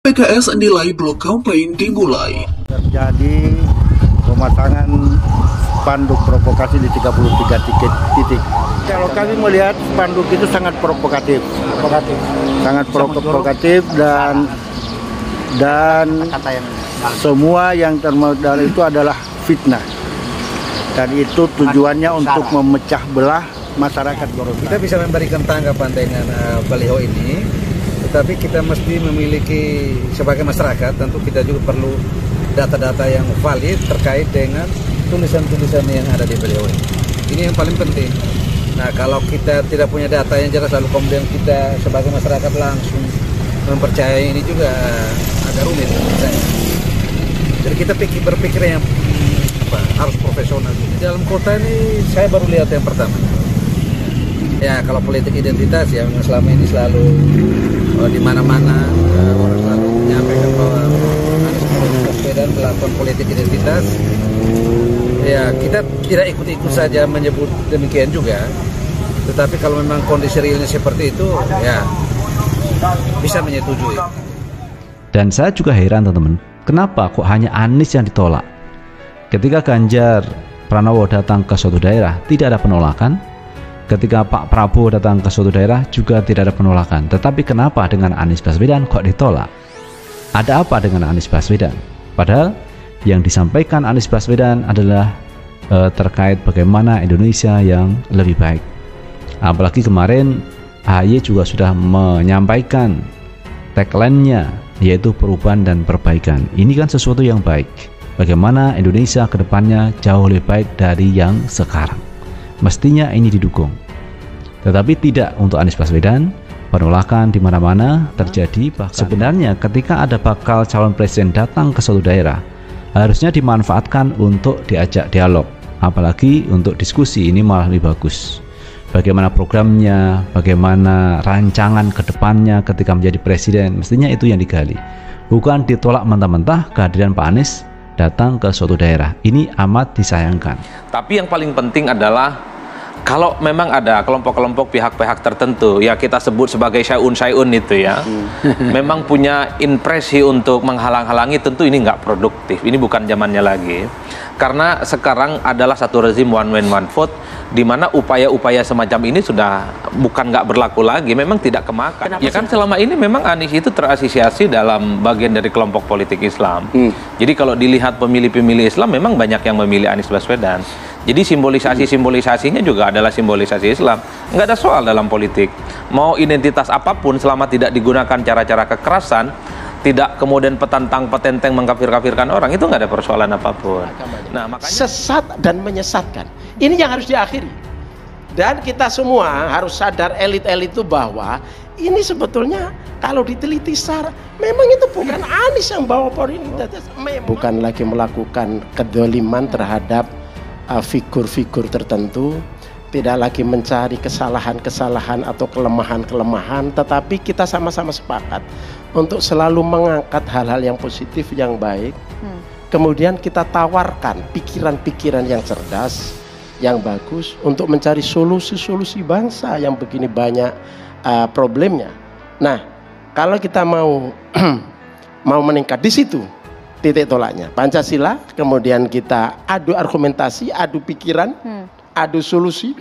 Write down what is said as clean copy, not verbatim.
PKS nilai blok campaign dimulai. Terjadi pemasangan spanduk provokasi di 33 titik. Kalau kami melihat spanduk itu sangat provokatif, sangat provokatif dan semua yang termodal itu adalah fitnah. Dan itu tujuannya untuk memecah belah masyarakat Gorontalo. Kita bisa memberikan tanggapan dengan baliho ini, tetapi kita mesti memiliki sebagai masyarakat, tentu kita juga perlu data-data yang valid terkait dengan tulisan-tulisan yang ada di baliho ini. Ini yang paling penting. Nah, kalau kita tidak punya data yang jelas lalu kemudian kita sebagai masyarakat langsung mempercayai, ini juga agak rumit menurut saya. Jadi kita berpikir yang harus profesional. Di dalam kota ini saya baru lihat yang pertama. Ya, kalau politik identitas ya memang selama ini selalu di mana-mana orang selalu menyampaikan bahwa Anies Baswedan melakukan politik identitas. Ya, kita tidak ikut-ikut saja menyebut demikian juga. Tetapi kalau memang kondisi realnya seperti itu, ya bisa menyetujui. Dan saya juga heran teman-teman, kenapa kok hanya Anies yang ditolak? Ketika Ganjar Pranowo datang ke suatu daerah, tidak ada penolakan. Ketika Pak Prabowo datang ke suatu daerah, juga tidak ada penolakan. Tetapi kenapa dengan Anies Baswedan kok ditolak? Ada apa dengan Anies Baswedan? Padahal yang disampaikan Anies Baswedan adalah terkait bagaimana Indonesia yang lebih baik. Apalagi kemarin AHY juga sudah menyampaikan tagline-nya, yaitu perubahan dan perbaikan. Ini kan sesuatu yang baik. Bagaimana Indonesia ke depannya jauh lebih baik dari yang sekarang. Mestinya ini didukung. Tetapi tidak untuk Anies Baswedan. Penolakan di mana-mana terjadi. Sebenarnya ketika ada bakal calon presiden datang ke suatu daerah, harusnya dimanfaatkan untuk diajak dialog. Apalagi untuk diskusi, ini malah lebih bagus. Bagaimana programnya, bagaimana rancangan ke depannya ketika menjadi presiden, mestinya itu yang digali. Bukan ditolak mentah-mentah kehadiran Pak Anies datang ke suatu daerah. Ini amat disayangkan. Tapi yang paling penting adalah kalau memang ada kelompok-kelompok pihak-pihak tertentu, ya kita sebut sebagai syai'un itu ya, memang punya impresi untuk menghalang-halangi, tentu ini nggak produktif. Ini bukan zamannya lagi. Karena sekarang adalah satu rezim one man one vote, di mana upaya-upaya semacam ini sudah bukan nggak berlaku lagi, memang tidak kemakan. Ya kan selama ini memang Anies itu terasosiasi dalam bagian dari kelompok politik Islam. Jadi kalau dilihat pemilih-pemilih Islam memang banyak yang memilih Anies Baswedan. Jadi simbolisasinya juga adalah simbolisasi Islam. Nggak ada soal dalam politik. Mau identitas apapun selama tidak digunakan cara-cara kekerasan, tidak kemudian petentang mengkafir-kafirkan orang, itu nggak ada persoalan apapun. Nah, makanya sesat dan menyesatkan. Ini yang harus diakhiri. Dan kita semua harus sadar, elit-elit itu, bahwa ini sebetulnya kalau diteliti secara, memang itu bukan Anies yang bawa politik, bukan lagi melakukan kedoliman terhadap figur-figur tertentu, tidak lagi mencari kesalahan-kesalahan atau kelemahan-kelemahan, tetapi kita sama-sama sepakat untuk selalu mengangkat hal-hal yang positif, yang baik. Kemudian kita tawarkan pikiran-pikiran yang cerdas, yang bagus untuk mencari solusi-solusi bangsa yang begini banyak problemnya. Nah, kalau kita mau meningkat di situ, titik tolaknya Pancasila, kemudian kita adu argumentasi, adu pikiran, adu solusi.